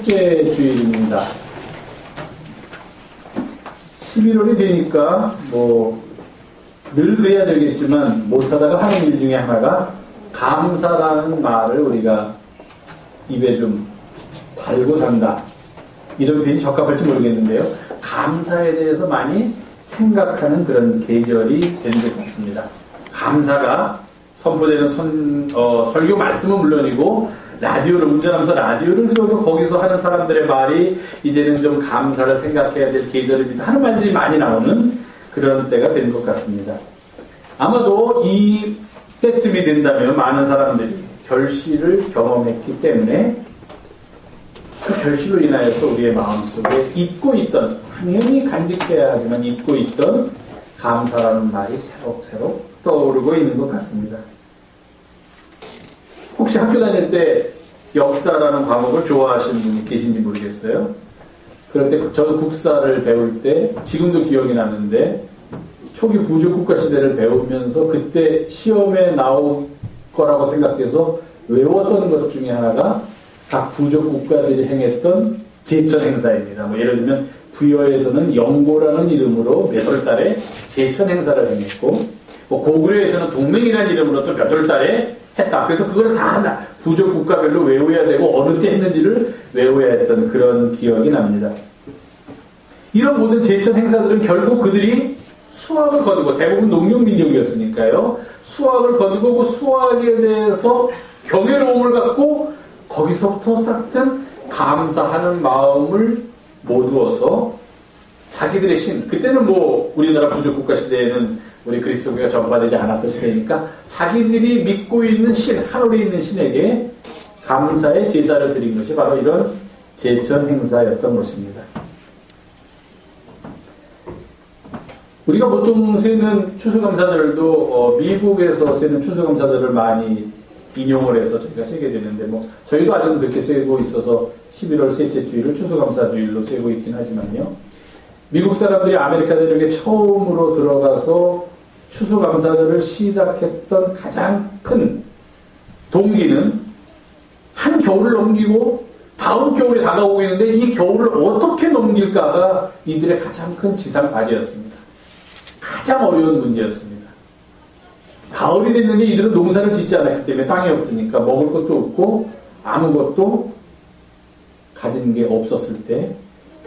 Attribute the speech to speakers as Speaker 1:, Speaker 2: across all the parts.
Speaker 1: 셋째 주일입니다. 11월이 되니까 늘 그래야 되겠지만 못하다가 하는 일 중에 하나가 감사라는 말을 우리가 입에 좀 달고 산다. 이런 표현이 적합할지 모르겠는데요. 감사에 대해서 많이 생각하는 그런 계절이 된 것 같습니다. 감사가 선포되는 설교 말씀은 물론이고 라디오를 운전하면서 라디오를 들어도 거기서 하는 사람들의 말이 이제는 좀 감사를 생각해야 될 계절입니다 하는 말들이 많이 나오는 그런 때가 된 것 같습니다. 아마도 이 때쯤이 된다면 많은 사람들이 결실을 경험했기 때문에 그 결실로 인하여서 우리의 마음속에 잊고 있던, 당연히 간직해야 하지만 잊고 있던 감사라는 말이 새록새록 떠오르고 있는 것 같습니다. 혹시 학교 다닐 때 역사라는 과목을 좋아하시는 분이 계신지 모르겠어요. 그럴 때 저도 국사를 배울 때 지금도 기억이 나는데 초기 부족국가 시대를 배우면서 그때 시험에 나올 거라고 생각해서 외웠던 것 중에 하나가 각 부족국가들이 행했던 제천 행사입니다. 예를 들면 부여에서는 영고라는 이름으로 몇 월 달에 제천 행사를 행했고 고구려에서는 동맹이라는 이름으로 또 몇 월 달에 했다. 그래서 그걸 다 부족 국가별로 외워야 되고 어느 때 했는지를 외워야 했던 그런 기억이 납니다. 이런 모든 제천 행사들은 결국 그들이 수확을 거두고, 대부분 농경민족이었으니까요. 수확을 거두고 그 수확에 대해서 경외로움을 갖고 거기서부터 싹튼 감사하는 마음을 모두어서 자기들의 신, 그때는 우리나라 부족 국가 시대에는 우리 그리스도교가 전파되지 않았을 시대니까 자기들이 믿고 있는 신, 하늘에 있는 신에게 감사의 제사를 드린 것이 바로 이런 제천 행사였던 것입니다. 우리가 보통 세는 추수감사절도 미국에서 세는 추수감사절을 많이 인용을 해서 저희가 세게 되는데 저희도 아직은 그렇게 세고 있어서 11월 셋째 주일을 추수감사주일로 세고 있긴 하지만요. 미국 사람들이 아메리카 대륙에 처음으로 들어가서 추수감사절을 시작했던 가장 큰 동기는 한 겨울을 넘기고 다음 겨울이 다가오고 있는데 이 겨울을 어떻게 넘길까가 이들의 가장 큰 지상 과제였습니다. 가장 어려운 문제였습니다. 가을이 됐는데 이들은 농사를 짓지 않았기 때문에 땅이 없으니까 먹을 것도 없고 아무것도 가진 게 없었을 때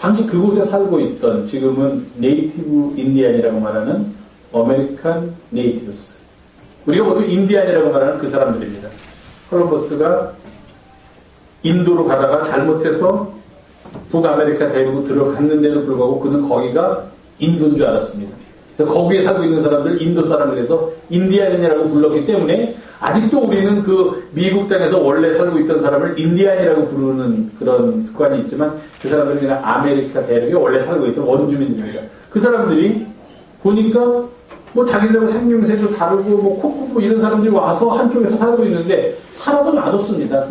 Speaker 1: 당시 그곳에 살고 있던, 지금은 네이티브 인디안이라고 말하는 아메리칸 네이티브스, 우리가 보통 인디안이라고 말하는 그 사람들입니다. 콜럼버스가 인도로 가다가 잘못해서 북아메리카 대륙으로 들어갔는데도 불구하고 그는 거기가 인도인 줄 알았습니다. 그래서 거기에 살고 있는 사람들 인도 사람을 해서 인디안이라고 불렀기 때문에 아직도 우리는 그 미국 땅에서 원래 살고 있던 사람을 인디안이라고 부르는 그런 습관이 있지만 그 사람들은 그냥 아메리카 대륙에 원래 살고 있던 원주민들입니다. 그 사람들이 보니까 자기들하고 생명새도 다르고 코쿠 이런 사람들이 와서 한쪽에서 살고 있는데 살아도 놔뒀습니다.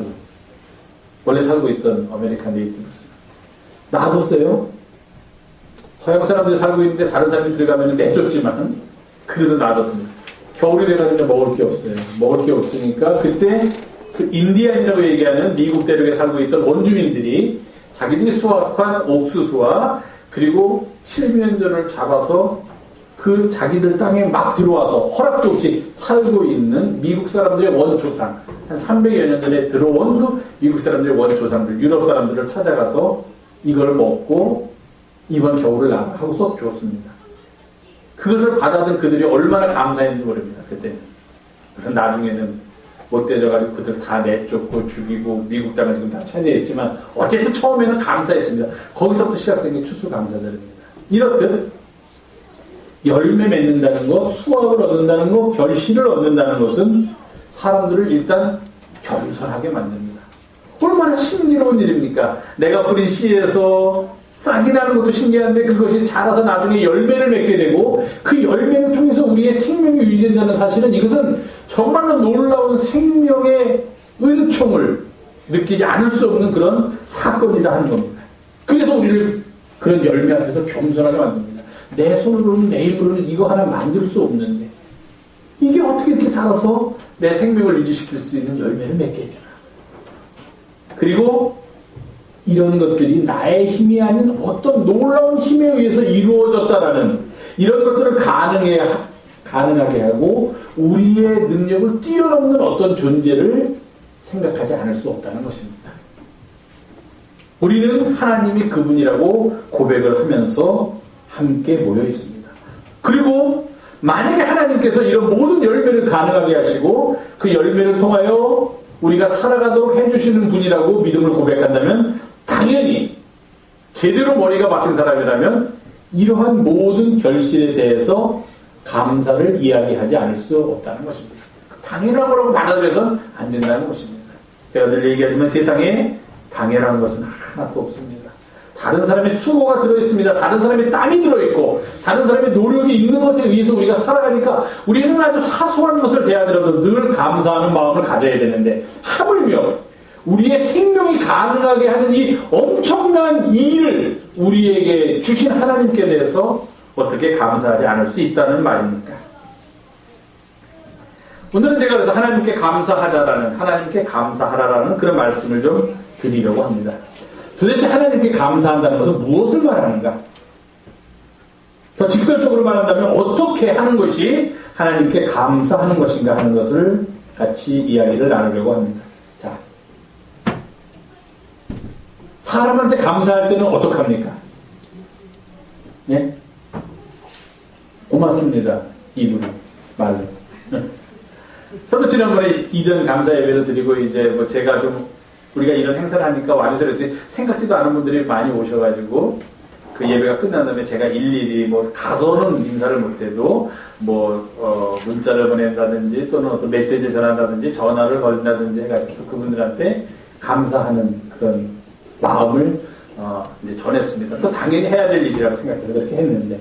Speaker 1: 원래 살고 있던 아메리칸 네이티브스 놔뒀어요. 서양 사람들이 살고 있는데 다른 사람이 들어가면 내쫓지만 그들은 놔뒀습니다. 겨울이 돼가는데 먹을 게 없어요. 먹을 게 없으니까 그때 그 인디안이라고 얘기하는 미국 대륙에 살고 있던 원주민들이 자기들이 수확한 옥수수와 그리고 칠면조를 잡아서 그 자기들 땅에 막 들어와서 허락도 없이 살고 있는 미국 사람들의 원조상, 한 300여 년 전에 들어온 그 미국 사람들의 원조상들, 유럽 사람들을 찾아가서 이걸 먹고 이번 겨울을 하고서 줬습니다. 그것을 받아든 그들이 얼마나 감사했는지 모릅니다. 그때는. 나중에는 못되져가지고 그들 다 내쫓고 죽이고 미국 땅을 지금 다 차지했지만 어쨌든 처음에는 감사했습니다. 거기서부터 시작된 게 추수감사절입니다. 이렇듯 열매 맺는다는 것, 수확을 얻는다는 것, 결실을 얻는다는 것은 사람들을 일단 겸손하게 만듭니다. 얼마나 신기로운 일입니까? 내가 뿌린 씨에서 싹이 나는 것도 신기한데 그것이 자라서 나중에 열매를 맺게 되고 그 열매를 통해서 우리의 생명이 유지된다는 사실은 이것은 정말로 놀라운 생명의 은총을 느끼지 않을 수 없는 그런 사건이다 하는 겁니다. 그래서 우리를 그런 열매 앞에서 겸손하게 만듭니다. 내 손으로는 내 힘으로는 이거 하나 만들 수 없는데 이게 어떻게 이렇게 자라서 내 생명을 유지시킬 수 있는 열매를 맺게 해주나. 그리고 이런 것들이 나의 힘이 아닌 어떤 놀라운 힘에 의해서 이루어졌다라는 이런 것들을 가능하게 하고 우리의 능력을 뛰어넘는 어떤 존재를 생각하지 않을 수 없다는 것입니다. 우리는 하나님이 그분이라고 고백을 하면서 함께 모여 있습니다. 그리고 만약에 하나님께서 이런 모든 열매를 가능하게 하시고 그 열매를 통하여 우리가 살아가도록 해주시는 분이라고 믿음을 고백한다면 당연히 제대로 머리가 박힌 사람이라면 이러한 모든 결실에 대해서 감사를 이야기하지 않을 수 없다는 것입니다. 당연한 거라고 받아들여서는 안 된다는 것입니다. 제가 늘 얘기하지만 세상에 당연한 것은 하나도 없습니다. 다른 사람의 수고가 들어있습니다. 다른 사람의 땀이 들어있고 다른 사람의 노력이 있는 것에 의해서 우리가 살아가니까 우리는 아주 사소한 것을 대하더라도 늘 감사하는 마음을 가져야 되는데 하물며 우리의 생명이 가능하게 하는 이 엄청난 일을 우리에게 주신 하나님께 대해서 어떻게 감사하지 않을 수 있다는 말입니까? 오늘은 제가 그래서 하나님께 감사하라라는 그런 말씀을 좀 드리려고 합니다. 도대체 하나님께 감사한다는 것은 무엇을 말하는가? 더 직설적으로 말한다면 어떻게 하는 것이 하나님께 감사하는 것인가 하는 것을 같이 이야기를 나누려고 합니다. 자, 사람한테 감사할 때는 어떻게 합니까? 예? 고맙습니다. 입으로, 말로. 저도 지난번에 이전 감사 예배를 드리고 이제 뭐 제가 좀 우리가 이런 행사를 하니까 와주셔서 생각지도 않은 분들이 많이 오셔가지고 그 예배가 끝난 다음에 제가 일일이 뭐 가서는 인사를 못해도 뭐 문자를 보낸다든지 또는 어떤 메시지를 전한다든지 전화를 걸린다든지 해가지고 그분들한테 감사하는 그런 마음을 이제 전했습니다. 또 당연히 해야 될 일이라고 생각해서 그렇게 했는데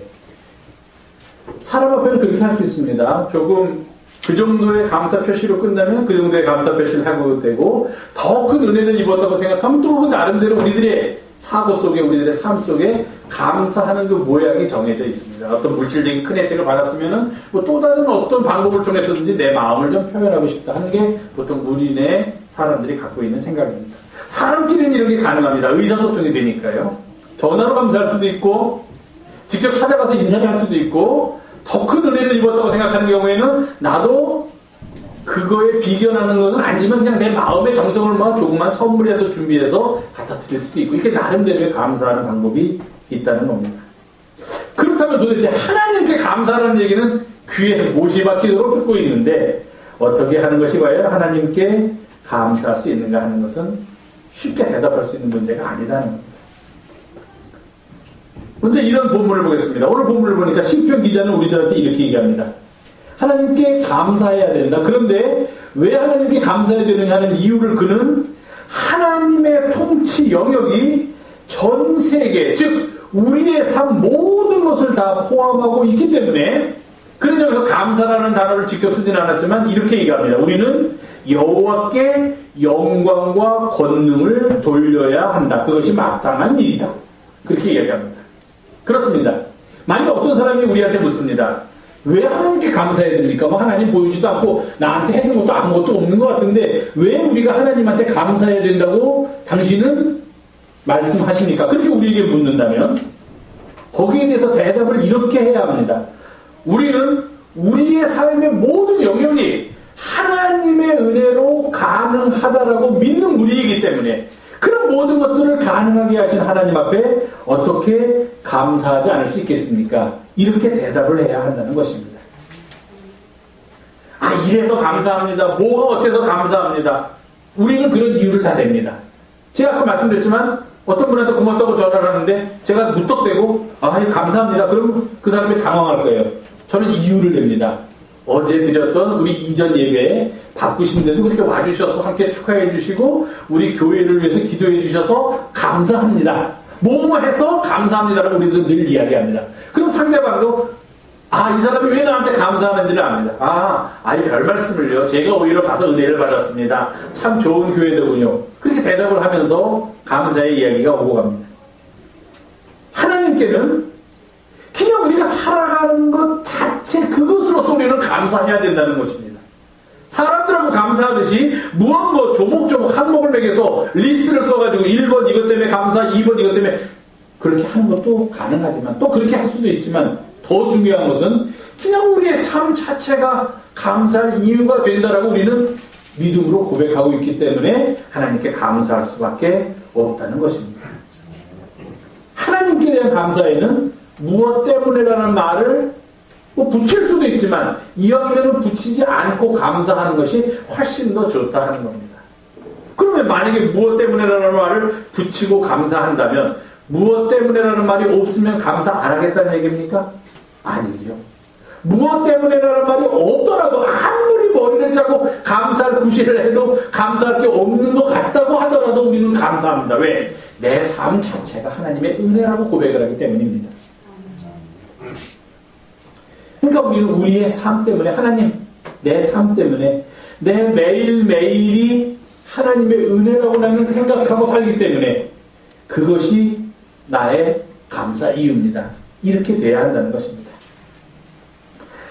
Speaker 1: 사람 앞에는 그렇게 할 수 있습니다. 조금 그 정도의 감사 표시로 끝나면 그 정도의 감사 표시를 하고 되고 더 큰 은혜를 입었다고 생각하면 또 그 나름대로 우리들의 사고 속에 우리들의 삶 속에 감사하는 그 모양이 정해져 있습니다. 어떤 물질적인 큰 혜택을 받았으면은 뭐 또 다른 어떤 방법을 통해서든지 내 마음을 좀 표현하고 싶다 하는 게 보통 우리네 사람들이 갖고 있는 생각입니다. 사람끼리는 이렇게 가능합니다. 의사소통이 되니까요. 전화로 감사할 수도 있고 직접 찾아가서 인사를 할 수도 있고 더 큰 은혜를 입었다고 생각하는 경우에는 나도 그거에 비견하는 것은 아니지만 그냥 내 마음의 정성을 막 조그만 선물이라도 준비해서 갖다 드릴 수도 있고 이렇게 나름대로의 감사하는 방법이 있다는 겁니다. 그렇다면 도대체 하나님께 감사하는 얘기는 귀에 못이 박히도록 듣고 있는데 어떻게 하는 것이 과연 하나님께 감사할 수 있는가 하는 것은 쉽게 대답할 수 있는 문제가 아니다는 겁니다. 먼저 이런 본문을 보겠습니다. 오늘 본문을 보니까 시편 기자는 우리들한테 이렇게 얘기합니다. 하나님께 감사해야 된다. 그런데 왜 하나님께 감사해야 되느냐 하는 이유를 그는 하나님의 통치 영역이 전 세계, 즉 우리의 삶 모든 것을 다 포함하고 있기 때문에 그런 여기서 감사라는 단어를 직접 쓰진 않았지만 이렇게 얘기합니다. 우리는 여호와께 영광과 권능을 돌려야 한다. 그것이 마땅한 일이다. 그렇게 이야기합니다. 그렇습니다. 만약 어떤 사람이 우리한테 묻습니다. 왜 하나님께 감사해야 됩니까? 뭐 하나님 보여주지도 않고 나한테 해준 것도 아무것도 없는 것 같은데 왜 우리가 하나님한테 감사해야 된다고 당신은 말씀하십니까? 그렇게 우리에게 묻는다면 거기에 대해서 대답을 이렇게 해야 합니다. 우리는 우리의 삶의 모든 영역이 하나님의 은혜로 가능하다라고 믿는 우리이기 때문에 그런 모든 것들을 가능하게 하신 하나님 앞에 어떻게 감사하지 않을 수 있겠습니까? 이렇게 대답을 해야 한다는 것입니다. 아, 이래서 감사합니다. 뭐가 어때서 감사합니다. 우리는 그런 이유를 다 냅니다. 제가 아까 말씀드렸지만 어떤 분한테 고맙다고 전화를 하는데 제가 무턱대고 감사합니다. 그럼 그 사람이 당황할 거예요. 저는 이유를 냅니다. 어제 드렸던 우리 이전 예배에 바쁘신데도 그렇게 와주셔서 함께 축하해 주시고 우리 교회를 위해서 기도해 주셔서 감사합니다. 뭐뭐 해서 감사합니다라고 우리도 늘 이야기합니다. 그럼 상대방도 이 사람이 왜 나한테 감사하는지를 압니다. 별 말씀을요. 제가 오히려 가서 은혜를 받았습니다. 참 좋은 교회더군요. 그렇게 대답을 하면서 감사의 이야기가 오고 갑니다. 하나님께는 그냥 우리가 살아가는 것 자체 그것으로서 우리는 감사해야 된다는 것입니다. 사람들하고 감사하듯이 무엇 조목조목 항목을 매겨서 리스트를 써가지고 1번 이것 때문에 감사, 2번 이것 때문에 그렇게 하는 것도 가능하지만 또 그렇게 할 수도 있지만 더 중요한 것은 그냥 우리의 삶 자체가 감사할 이유가 된다라고 우리는 믿음으로 고백하고 있기 때문에 하나님께 감사할 수밖에 없다는 것입니다. 하나님께 대한 감사에는 무엇 때문에라는 말을 붙일 수도 있지만 이왕이면 붙이지 않고 감사하는 것이 훨씬 더 좋다 하는 겁니다. 그러면 만약에 무엇 때문에라는 말을 붙이고 감사한다면 무엇 때문에라는 말이 없으면 감사 안 하겠다는 얘기입니까? 아니죠. 무엇 때문에라는 말이 없더라도 아무리 머리를 짜고 감사할 구실을 해도 감사할 게 없는 것 같다고 하더라도 우리는 감사합니다. 왜? 내 삶 자체가 하나님의 은혜라고 고백을 하기 때문입니다. 그러니까 우리는 우리의 삶 때문에 하나님, 내 삶 때문에 내 매일매일이 하나님의 은혜라고 나는 생각하고 살기 때문에 그것이 나의 감사 이유입니다. 이렇게 돼야 한다는 것입니다.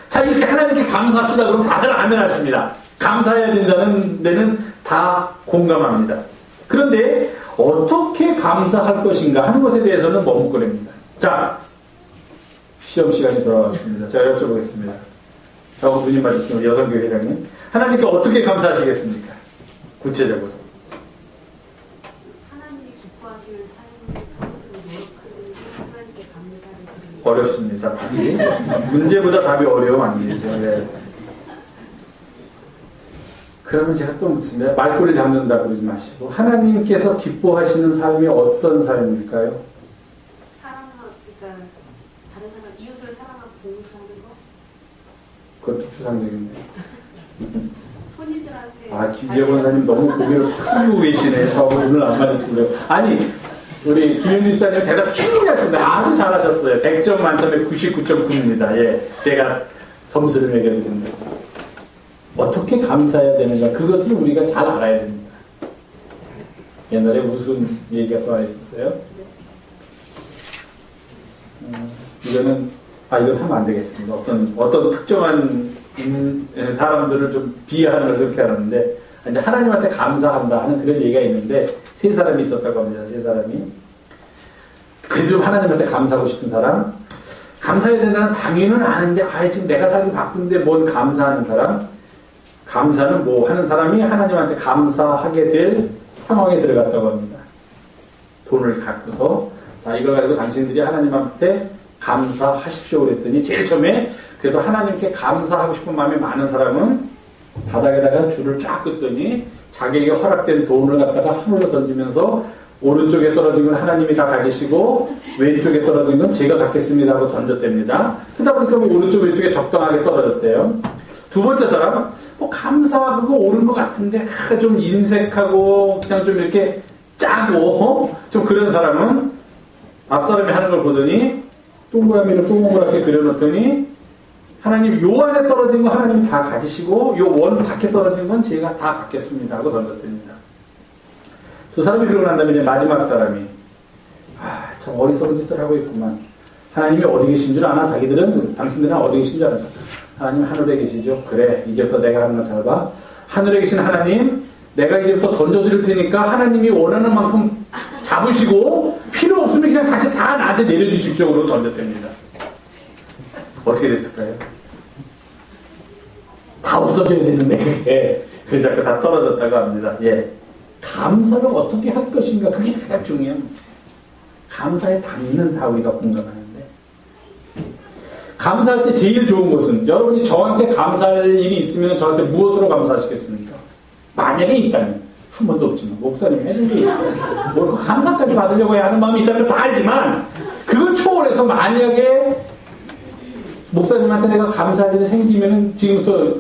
Speaker 1: 자, 이렇게 하나님께 감사합시다. 그럼 다들 아멘 하십니다. 감사해야 된다는 데는 다 공감합니다. 그런데 어떻게 감사할 것인가 하는 것에 대해서는 머뭇거립니다. 자, 시험 시간이 돌아왔습니다. 제가 여쭤보겠습니다. 저하고 눈이 마주친 우리 여성교회 회장님, 하나님께 어떻게 감사하시겠습니까? 구체적으로.
Speaker 2: 하나님이 기뻐하시는 삶을 하나님께 감사를 드리고
Speaker 1: 어렵습니다. 답이. 문제보다 답이 어려우면 안 되죠. 네. 그러면 제가 또 묻습니다. 말꼬리 잡는다 그러지 마시고 하나님께서 기뻐하시는 삶이 어떤 삶일까요?
Speaker 2: 그러니까 다른 사람 이웃을 사랑하고 봉사하는 거?
Speaker 1: 그것도 추상적인데.
Speaker 2: 손님들한테
Speaker 1: 아, 김재 권사님 너무 고개를 탁 숙이고 계시네. 저하고 눈을 안 마주치고요. 아니, 우리 김현주 집사님 대답 충분히 하셨어요. 아주 잘하셨어요. 100점 만점에 99.9입니다. 예, 제가 점수를 매겨드립니다. 어떻게 감사해야 되는가? 그것을 우리가 잘 알아야 됩니다. 옛날에 무슨 얘기가 또 있었어요? 이건 하면 안 되겠습니다. 어떤 특정한 사람들을 좀 비하하는 걸 그렇게 하는데, 이제 하나님한테 감사한다 하는 그런 얘기가 있는데, 세 사람이 있었다고 합니다. 세 사람이. 그래도 좀 하나님한테 감사하고 싶은 사람, 감사해야 된다는 당연은 아는데, 지금 내가 살기 바쁜데 뭔 감사하는 사람, 감사는 뭐 하는 사람이 하나님한테 감사하게 될 상황에 들어갔다고 합니다. 돈을 갖고서, 자, 이걸 가지고 당신들이 하나님한테 감사하십시오 그랬더니 제일 처음에 그래도 하나님께 감사하고 싶은 마음이 많은 사람은 바닥에다가 줄을 쫙 긋더니 자기에게 허락된 돈을 갖다가 하늘로 던지면서 오른쪽에 떨어진 건 하나님이 다 가지시고 왼쪽에 떨어진 건 제가 갖겠습니다 하고 던졌답니다. 그러다 보니까 뭐 오른쪽 왼쪽에 적당하게 떨어졌대요. 두 번째 사람 감사하고 옳은 것 같은데 좀 인색하고 그냥 좀 이렇게 짜고 좀 그런 사람은 앞사람이 하는 걸 보더니 동그라미를 동그랗게 그려놓더니 하나님 요 안에 떨어진 거 하나님이 다 가지시고 요 원 밖에 떨어진 건 제가 다 갖겠습니다 하고 던졌답니다. 두 사람이 그러고 난 다음에 이제 마지막 사람이 참 어리석은 짓을 하고 있구만. 하나님이 어디 계신 줄 아나? 당신들은 어디 계신 줄 아나? 하나님 하늘에 계시죠? 그래, 이제부터 내가 하는 거 잘 봐. 하늘에 계신 하나님, 내가 이제부터 던져드릴 테니까 하나님이 원하는 만큼 잡으시고 필요 없으면 그냥 다시 다 나한테 내려주십시오. 그러고 던졌답니다. 어떻게 됐을까요? 다 없어져야 되는데 그게 그래서 자꾸 다 떨어졌다고 합니다. 예, 감사를 어떻게 할 것인가 그게 가장 중요한 문제. 감사의 단위는 다 우리가 공감하는데 감사할 때 제일 좋은 것은 여러분이 저한테 감사할 일이 있으면 저한테 무엇으로 감사하시겠습니까? 만약에 있다면 한 번도 없지만 목사님이 해준 게 있어요. 뭘 감사까지 받으려고 하는 마음이 있다는 거 다 알지만 그걸 초월해서 만약에 목사님한테 내가 감사할 일이 생기면은 지금부터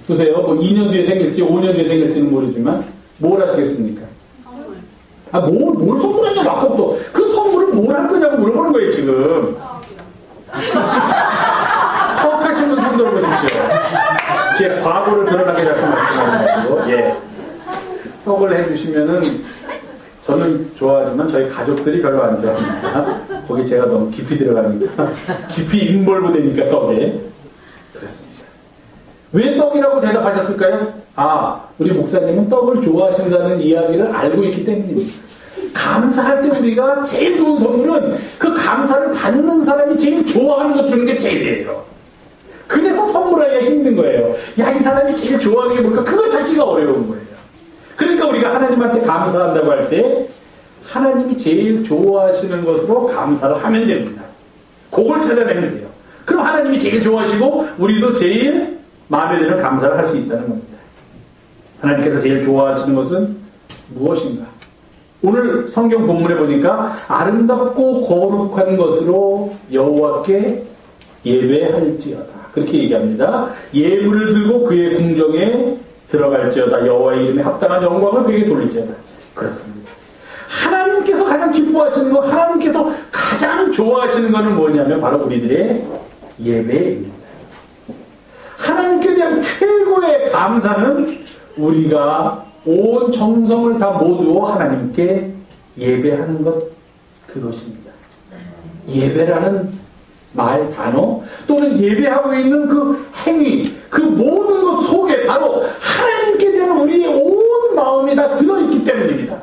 Speaker 1: 두세요. 뭐 2년 뒤에 생길지 5년 뒤에 생길지는 모르지만 뭘 하시겠습니까? 뭘 선물하냐고 아까부터 그 선물을 뭘 할 거냐고 물어보는 거예요 지금. 턱하신 분 손 들어보십시오. 제 과거를 드러나게 자꾸 말씀하는 거고, 예. 떡을 해주시면은 저는 좋아하지만 저희 가족들이 별로 안 좋아합니다. 거기 제가 너무 깊이 들어가니까 깊이 인볼브 되니까 떡에 그렇습니다. 왜 떡이라고 대답하셨을까요? 우리 목사님은 떡을 좋아하신다는 이야기를 알고 있기 때문입니다. 감사할 때 우리가 제일 좋은 선물은 그 감사를 받는 사람이 제일 좋아하는 것 주는 게 제일이에요. 그래서 선물하기가 힘든 거예요. 야, 이 사람이 제일 좋아하는 게 뭘까? 그걸 찾기가 어려운 거예요. 그러니까 우리가 하나님한테 감사한다고 할 때 하나님이 제일 좋아하시는 것으로 감사를 하면 됩니다. 그걸 찾아내면 돼요. 그럼 하나님이 제일 좋아하시고 우리도 제일 마음에 드는 감사를 할 수 있다는 겁니다. 하나님께서 제일 좋아하시는 것은 무엇인가? 오늘 성경 본문에 보니까 아름답고 거룩한 것으로 여호와께 예배할지어다. 그렇게 얘기합니다. 예물을 들고 그의 궁정에 들어갈지어다. 여호와의 이름에 합당한 영광을 그에게 돌릴지어다. 그렇습니다. 하나님께서 가장 기뻐하시는 것, 하나님께서 가장 좋아하시는 것은 뭐냐면 바로 우리들의 예배입니다. 하나님께 대한 최고의 감사는 우리가 온 정성을 다 모두 하나님께 예배하는 것, 그것입니다. 예배라는 말, 단어, 또는 예배하고 있는 그 행위, 그 모든 것 속에 바로 하나님께 대한 우리의 온 마음이 다 들어있기 때문입니다.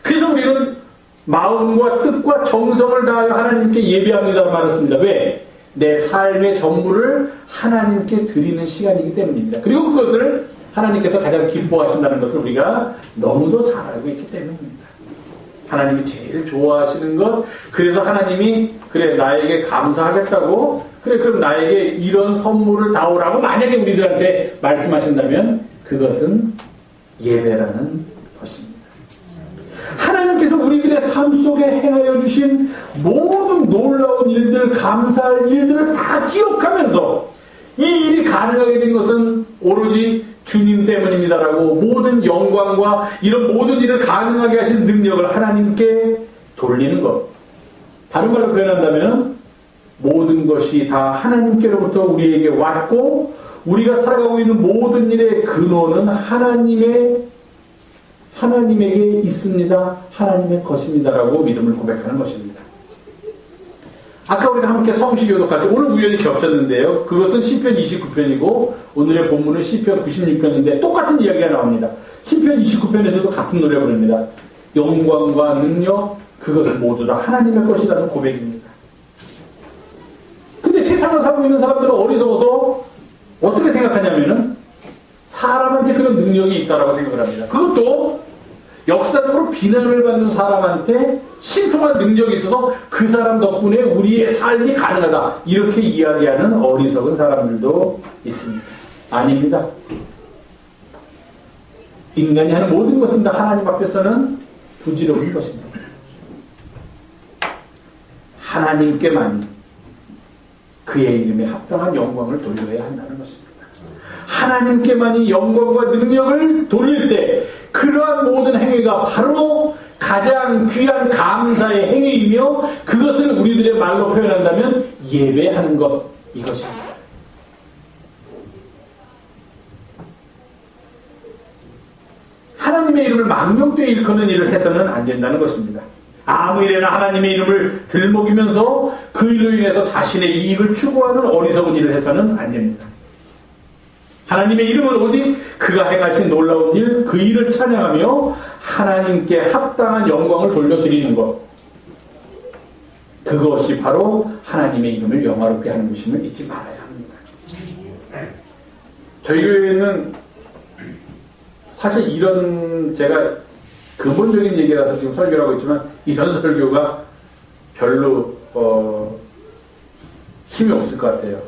Speaker 1: 그래서 우리는 마음과 뜻과 정성을 다하여 하나님께 예배합니다라고 말했습니다. 왜? 내 삶의 전부를 하나님께 드리는 시간이기 때문입니다. 그리고 그것을 하나님께서 가장 기뻐하신다는 것을 우리가 너무도 잘 알고 있기 때문입니다. 하나님이 제일 좋아하시는 것, 그래서 하나님이 그래 나에게 감사하겠다고, 그래 그럼 나에게 이런 선물을 다오라고 만약에 우리들한테 말씀하신다면 그것은 예배라는 것입니다. 하나님께서 우리들의 삶 속에 행하여 주신 모든 놀라운 일들, 감사할 일들을 다 기억하면서 이 일이 가능하게 된 것은 오로지 주님 때문입니다라고 모든 영광과 이런 모든 일을 가능하게 하신 능력을 하나님께 돌리는 것. 다른 말로 표현한다면 모든 것이 다 하나님께로부터 우리에게 왔고 우리가 살아가고 있는 모든 일의 근원은 하나님에게 있습니다. 하나님의 것입니다라고 믿음을 고백하는 것입니다. 아까 우리가 함께 성시 교독할 때 오늘 우연히 겹쳤는데요. 그것은 시편 29편이고 오늘의 본문은 시편 96편인데 똑같은 이야기가 나옵니다. 시편 29편에서도 같은 노래 부릅니다. 영광과 능력 그것은 모두 다 하나님의 것이라는 고백입니다. 근데 세상을 살고 있는 사람들은 어리석어서 어떻게 생각하냐면은 사람한테 그런 능력이 있다라고 생각을 합니다. 그것도 역사적으로 비난을 받는 사람한테 신통한 능력이 있어서 그 사람 덕분에 우리의 삶이 가능하다. 이렇게 이야기하는 어리석은 사람들도 있습니다. 아닙니다. 인간이 하는 모든 것은 다 하나님 앞에서는 부질없는 것입니다. 하나님께만 그의 이름에 합당한 영광을 돌려야 한다는 것입니다. 하나님께만이 영광과 능력을 돌릴 때 그러한 모든 행위가 바로 가장 귀한 감사의 행위이며 그것을 우리들의 말로 표현한다면 예배하는 것, 이것입니다. 하나님의 이름을 망령되이 일컫는 일을 해서는 안 된다는 것입니다. 아무 일에나 하나님의 이름을 들먹이면서 그 일로 인해서 자신의 이익을 추구하는 어리석은 일을 해서는 안 됩니다. 하나님의 이름은 오직 그가 행하신 놀라운 일, 그 일을 찬양하며 하나님께 합당한 영광을 돌려드리는 것. 그것이 바로 하나님의 이름을 영화롭게 하는 것임을 잊지 말아야 합니다. 저희 교회는 사실 이런 제가 근본적인 얘기라서 지금 설교를 하고 있지만 이런 설교가 별로 힘이 없을 것 같아요.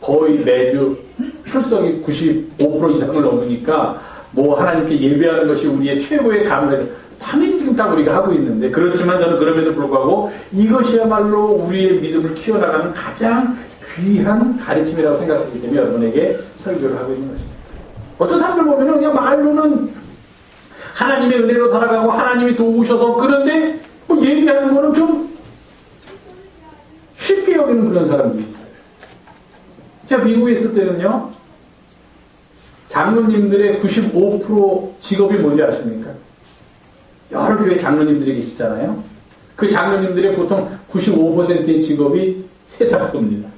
Speaker 1: 거의 매주 출석이 95% 이상을 넘으니까 뭐 하나님께 예배하는 것이 우리의 최고의 감사예요. 당연히 지금 다 우리가 하고 있는데 그렇지만 저는 그럼에도 불구하고 이것이야말로 우리의 믿음을 키워나가는 가장 귀한 가르침이라고 생각하기 때문에 여러분에게 설교를 하고 있는 것입니다. 어떤 사람들 보면 그냥 말로는 하나님의 은혜로 살아가고 하나님이 도우셔서 그런데 뭐 얘기하는 거는 좀 쉽게 여기는 그런 사람들이 있어요. 제가 미국에 있을 때는요, 장로님들의 95% 직업이 뭔지 아십니까? 여러 교회 장로님들이 계시잖아요. 그 장로님들의 보통 95%의 직업이 세탁소입니다.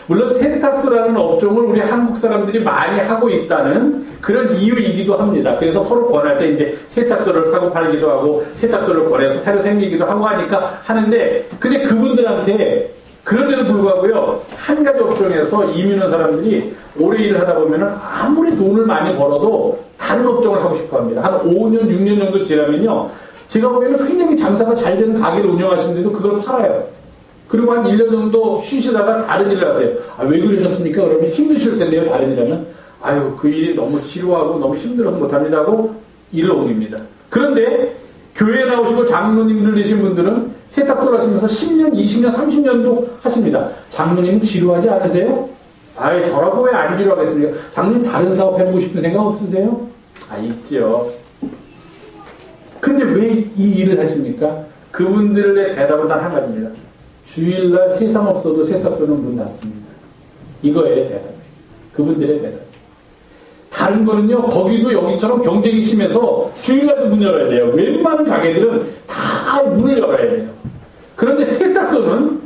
Speaker 1: 물론 세탁소라는 업종을 우리 한국 사람들이 많이 하고 있다는 그런 이유이기도 합니다. 그래서 서로 권할 때 이제 세탁소를 사고 팔기도 하고 세탁소를 권해서 새로 생기기도 하고 하니까 하는데 근데 그분들한테 그런데도 불구하고요 한 가지 업종에서 이민 온 사람들이 오래 일을 하다 보면은 아무리 돈을 많이 벌어도 다른 업종을 하고 싶어 합니다. 한 5년, 6년 정도 지나면요 제가 보기에는 굉장히 장사가 잘 되는 가게를 운영하시는데도 그걸 팔아요. 그리고 한 1년 정도 쉬시다가 다른 일을 하세요. 아, 왜 그러셨습니까? 그러면 힘드실 텐데요. 다른 일 하면. 아유, 그 일이 너무 지루하고 너무 힘들어서 못합니다 하고 일을 옮깁니다. 그런데 교회에 나오시고 장로님들 되신 분들은 세탁소를 하시면서 10년, 20년, 30년도 하십니다. 장로님은 지루하지 않으세요? 아이, 저라고 왜 안 지루하겠습니까? 장로님 다른 사업 해보고 싶은 생각 없으세요? 아, 있죠. 근데 왜 이 일을 하십니까? 그분들의 대답은 단 한 가지입니다. 주일날 세상 없어도 세탁소는 문 닫습니다. 이거예요, 대답. 그분들의 대답. 다른 거는요, 거기도 여기처럼 경쟁이 심해서 주일날도 문 열어야 돼요. 웬만한 가게들은 다 문을 열어야 돼요. 그런데 세탁소는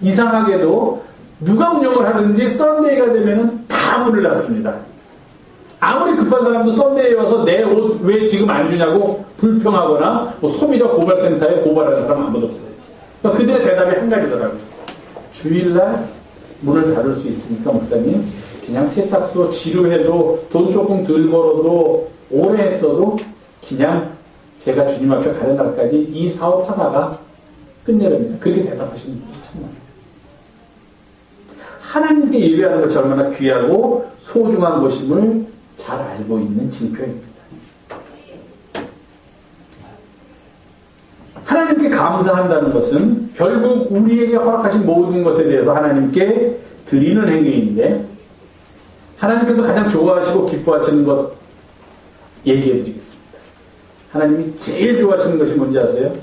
Speaker 1: 이상하게도 누가 운영을 하든지 썬데이가 되면은 다 문을 닫습니다. 아무리 급한 사람도 썬데이에 와서 내 옷 왜 지금 안 주냐고 불평하거나 뭐 소비자 고발센터에 고발하는 사람 아무도 없어요. 그러니까 그들의 대답이 한 가지더라고요. 주일날 문을 닫을 수 있으니까 목사님 그냥 세탁소 지루해도 돈 조금 덜 벌어도 오래 했어도 그냥 제가 주님 앞에 가는 날까지 이 사업하다가 끝내렵니다. 그렇게 대답하시는 분이 참 많아요. 하나님께 예배하는 것이 얼마나 귀하고 소중한 것임을 잘 알고 있는 징표입니다. 하나님께 감사한다는 것은 결국 우리에게 허락하신 모든 것에 대해서 하나님께 드리는 행위인데 하나님께서 가장 좋아하시고 기뻐하시는 것 얘기해 드리겠습니다. 하나님이 제일 좋아하시는 것이 뭔지 아세요?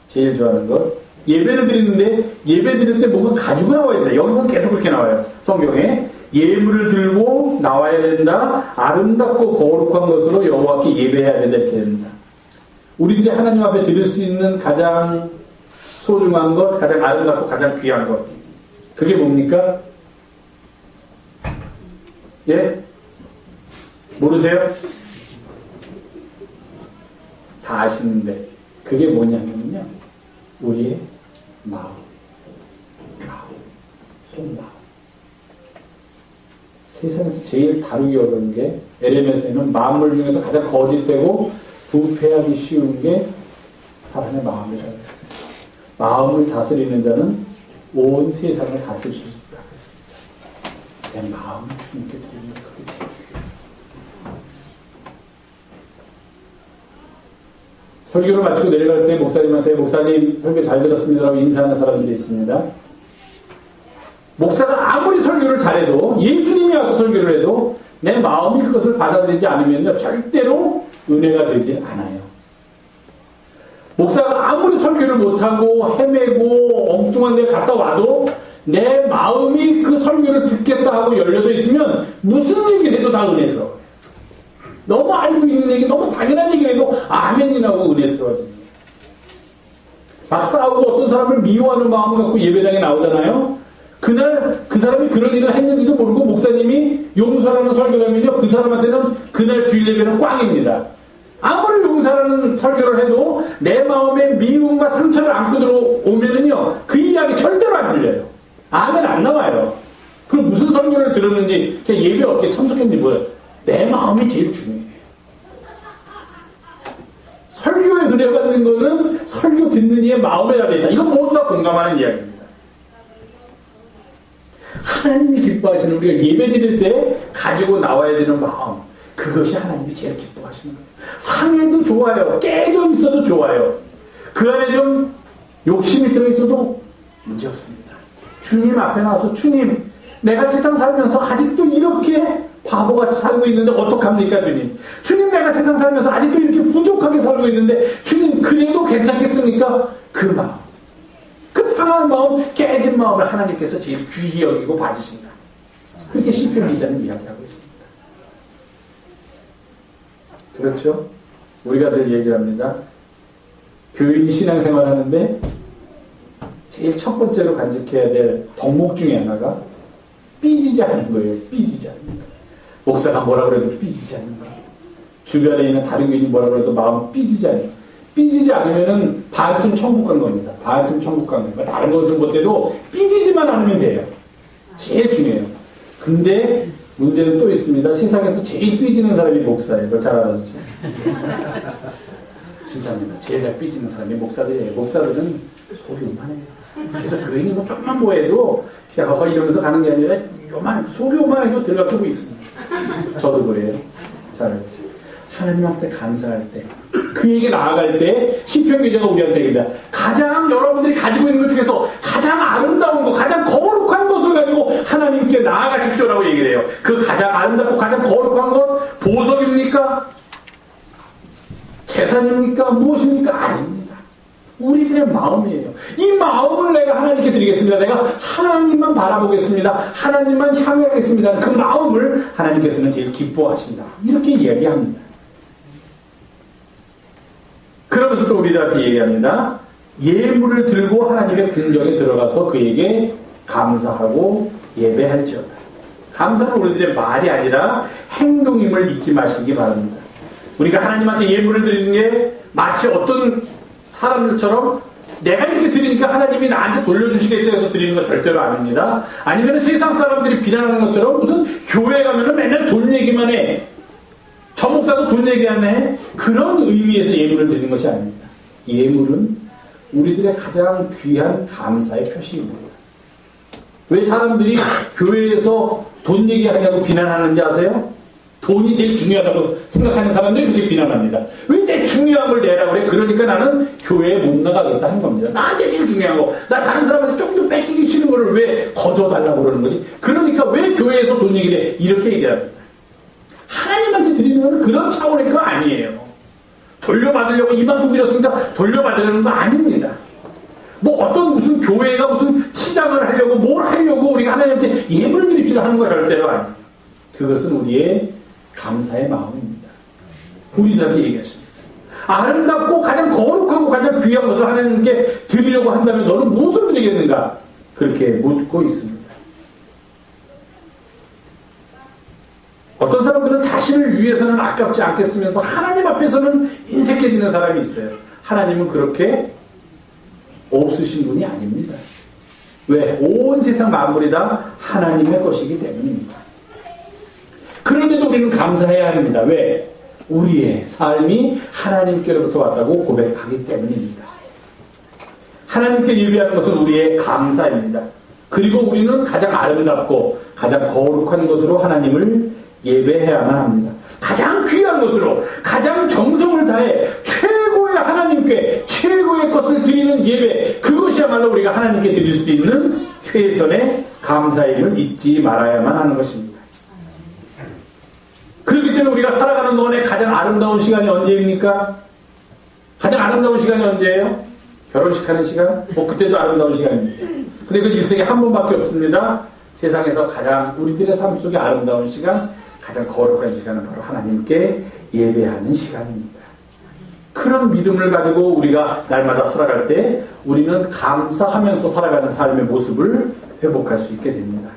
Speaker 1: 제일 좋아하는 것. 예배를 드리는데 예배 드릴 때 뭔가 가지고 나와야 된다. 여기 보면 계속 그렇게 나와요. 성경에. 예물을 들고 나와야 된다. 아름답고 거룩한 것으로 여호와께 예배해야 된다. 이렇게 된다. 우리들이 하나님 앞에 드릴 수 있는 가장 소중한 것, 가장 아름답고 가장 귀한 것. 그게 뭡니까? 예? 모르세요? 다 아시는데 그게 뭐냐면요 우리의 마음, 속마음. 세상에서 제일 다루기 어려운 게 LMS에는 만물 중에서 가장 거짓되고 부패하기 쉬운 게 사람의 마음이라고 했습니다. 마음을 다스리는 자는 온 세상을 다스릴 수 있다고 했습니다. 내 마음을 주님께 드리는 그게 제일 중요해요. 설교를 마치고 내려갈 때 목사님한테 목사님 설교 잘 들었습니다라고 인사하는 사람들이 있습니다. 목사가 아무리 설교를 잘해도 예수님이 와서 설교를 해도 내 마음이 그것을 받아들이지 않으면 절대로 은혜가 되지 않아요. 목사가 아무리 설교를 못하고 헤매고 엉뚱한 데 갔다 와도 내 마음이 그 설교를 듣겠다 하고 열려져 있으면 무슨 얘기를 해도 다 은혜스러워요. 너무 알고 있는 얘기, 너무 당연한 얘기를 해도 아멘이라고 은혜스러워지는 거예요. 막 싸우고 어떤 사람을 미워하는 마음을 갖고 예배당에 나오잖아요. 그날 그 사람이 그런 일을 했는지도 모르고 목사님이 용서라는 설교를 하면요 그 사람한테는 그날 주일 예배는 꽝입니다. 아무리 용서라는 설교를 해도 내 마음에 미움과 상처를 안고 들어오면은요 그 이야기 절대로 안 들려요. 아멘 안 나와요. 그럼 무슨 설교를 들었는지 그냥 예배 어떻게 참석했는지 뭐예요. 내 마음이 제일 중요해요. 설교에 은혜 받는 거는 설교 듣는 이의 마음에 달려있다. 이건 모두 다 공감하는 이야기입니다. 하나님이 기뻐하시는 우리가 예배 드릴 때 가지고 나와야 되는 마음, 그것이 하나님이 제일 기뻐하시는 거예요. 상해도 좋아요. 깨져 있어도 좋아요. 그 안에 좀 욕심이 들어있어도 문제없습니다. 주님 앞에 나와서 주님 내가 세상 살면서 아직도 이렇게 바보같이 살고 있는데 어떡합니까 주님. 주님 내가 세상 살면서 아직도 이렇게 부족하게 살고 있는데 주님 그래도 괜찮겠습니까? 그 마음, 그 상한 마음, 깨진 마음을 하나님께서 제일 귀히 여기고 봐주신다. 그렇게 시편 기자는 이야기하고 있습니다. 그렇죠? 우리가 늘 얘기합니다. 교인이 신앙생활 하는데 제일 첫 번째로 간직해야 될 덕목 중에 하나가 삐지지 않는 거예요. 삐지지 않는 거. 목사가 뭐라 그래도 삐지지 않는 거예요. 주변에 있는 다른 교인이 뭐라 그래도 마음 삐지지 않는 거예요. 삐지지 않으면은 반쯤 천국 간 겁니다. 반쯤 천국 간 겁니다. 다른 거 좀 못해도 삐지지만 않으면 돼요. 제일 중요해요. 근데 문제는 또 있습니다. 세상에서 제일 삐지는 사람이 목사예요. 그걸 잘 알아두세요. 진짜입니다. 제일 잘 삐지는 사람이 목사들이에요. 목사들은 소리 요만해요. 그래서 교인이 뭐 조금만 뭐해도 그냥 이러면서 가는 게 아니라 소리 요만하게 들어가고 있습니다. 저도 그래요. 잘 하나님한테 감사할 때, 그에게 나아갈 때 시편 기자가 우리한테 얘기합니다. 가장 여러분들이 가지고 있는 것 중에서 가장 아름다운 것, 가장 거룩한 것을 가지고 하나님께 나아가십시오라고 얘기를 해요. 그 가장 아름답고 가장 거룩한 것 보석입니까? 재산입니까? 무엇입니까? 아닙니다. 우리들의 마음이에요. 이 마음을 내가 하나님께 드리겠습니다. 내가 하나님만 바라보겠습니다. 하나님만 향하겠습니다. 그 마음을 하나님께서는 제일 기뻐하신다. 이렇게 이야기합니다. 그러면서 또 우리들한테 얘기합니다. 예물을 들고 하나님의 궁정에 들어가서 그에게 감사하고 예배할지어다. 감사는 우리들의 말이 아니라 행동임을 잊지 마시기 바랍니다. 우리가 하나님한테 예물을 드리는 게 마치 어떤 사람들처럼 내가 이렇게 드리니까 하나님이 나한테 돌려주시겠지 해서 드리는 거 절대로 아닙니다. 아니면 세상 사람들이 비난하는 것처럼 무슨 교회 가면은 맨날 돈 얘기만 해. 저 목사도 돈 얘기하네. 그런 의미에서 예물을 드리는 것이 아닙니다. 예물은 우리들의 가장 귀한 감사의 표시입니다. 왜 사람들이 교회에서 돈 얘기하냐고 비난하는지 아세요? 돈이 제일 중요하다고 생각하는 사람들이 그렇게 비난합니다. 왜 내 중요한 걸 내라 그래? 그러니까 나는 교회에 못 나가겠다 하는 겁니다. 나한테 제일 중요한 거. 나 다른 사람한테 좀 더 뺏기기 싫은 거를 왜 거저달라고 그러는 거지? 그러니까 왜 교회에서 돈 얘기를 해? 이렇게 얘기합니다. 하나님한테 드리는 건 그런 차원의 거 아니에요. 돌려받으려고 이만큼 드렸으니까 돌려받으려는 거 아닙니다. 뭐 어떤 무슨 교회가 무슨 치장을 하려고 뭘 하려고 우리가 하나님한테 예물을 드립시다 하는 거 절대로 아니에요. 그것은 우리의 감사의 마음입니다. 우리들한테 얘기하십니다. 아름답고 가장 거룩하고 가장 귀한 것을 하나님께 드리려고 한다면 너는 무엇을 드리겠는가? 그렇게 묻고 있습니다. 어떤 사람들은 자신을 위해서는 아깝지 않겠으면서 하나님 앞에서는 인색해지는 사람이 있어요. 하나님은 그렇게 없으신 분이 아닙니다. 왜? 온 세상 만물이 다 하나님의 것이기 때문입니다. 그런데도 우리는 감사해야 합니다. 왜? 우리의 삶이 하나님께로부터 왔다고 고백하기 때문입니다. 하나님께 예배하는 것은 우리의 감사입니다. 그리고 우리는 가장 아름답고 가장 거룩한 것으로 하나님을 예배해야만 합니다. 가장 귀한 것으로 가장 정성을 다해 최고의 하나님께 최고의 것을 드리는 예배, 그것이야말로 우리가 하나님께 드릴 수 있는 최선의 감사임을 잊지 말아야만 하는 것입니다. 그렇기 때문에 우리가 살아가는 동안에 가장 아름다운 시간이 언제입니까? 가장 아름다운 시간이 언제예요? 결혼식 하는 시간? 뭐 그때도 아름다운 시간입니다. 근데 그 일생에 한 번밖에 없습니다. 세상에서 가장 우리들의 삶 속에 아름다운 시간, 가장 거룩한 시간은 바로 하나님께 예배하는 시간입니다. 그런 믿음을 가지고 우리가 날마다 살아갈 때 우리는 감사하면서 살아가는 삶의 모습을 회복할 수 있게 됩니다.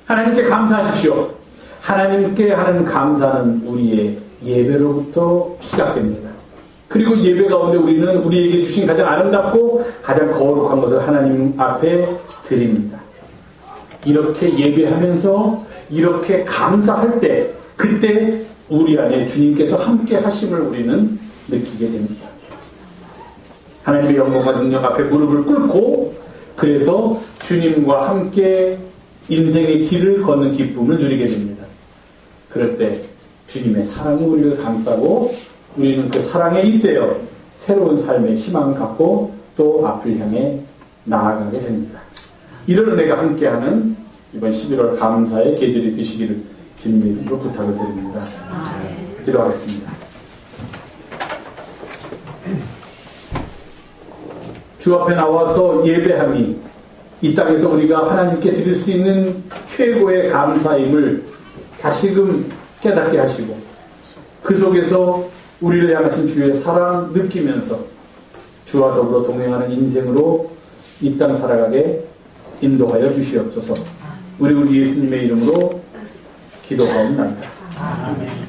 Speaker 1: 하나님께 감사하십시오. 하나님께 하는 감사는 우리의 예배로부터 시작됩니다. 그리고 예배 가운데 우리는 우리에게 주신 가장 아름답고 가장 거룩한 것을 하나님 앞에 드립니다. 이렇게 예배하면서 이렇게 감사할 때 그때 우리 안에 주님께서 함께 하심을 우리는 느끼게 됩니다. 하나님의 영광과 능력 앞에 무릎을 꿇고 그래서 주님과 함께 인생의 길을 걷는 기쁨을 누리게 됩니다. 그럴 때 주님의 사랑이 우리를 감싸고 우리는 그 사랑에 잇대어 새로운 삶의 희망을 갖고 또 앞을 향해 나아가게 됩니다. 이런 은혜가 함께하는 이번 11월 감사의 계절이 되시기를 주님의 이름으로 부탁을 드립니다. 기도하겠습니다. 주 앞에 나와서 예배함이 이 땅에서 우리가 하나님께 드릴 수 있는 최고의 감사임을 다시금 깨닫게 하시고 그 속에서 우리를 향하신 주의 사랑 느끼면서 주와 더불어 동행하는 인생으로 이 땅 살아가게 인도하여 주시옵소서. 우리 예수님의 이름으로 기도하옵나이다.
Speaker 3: 아멘.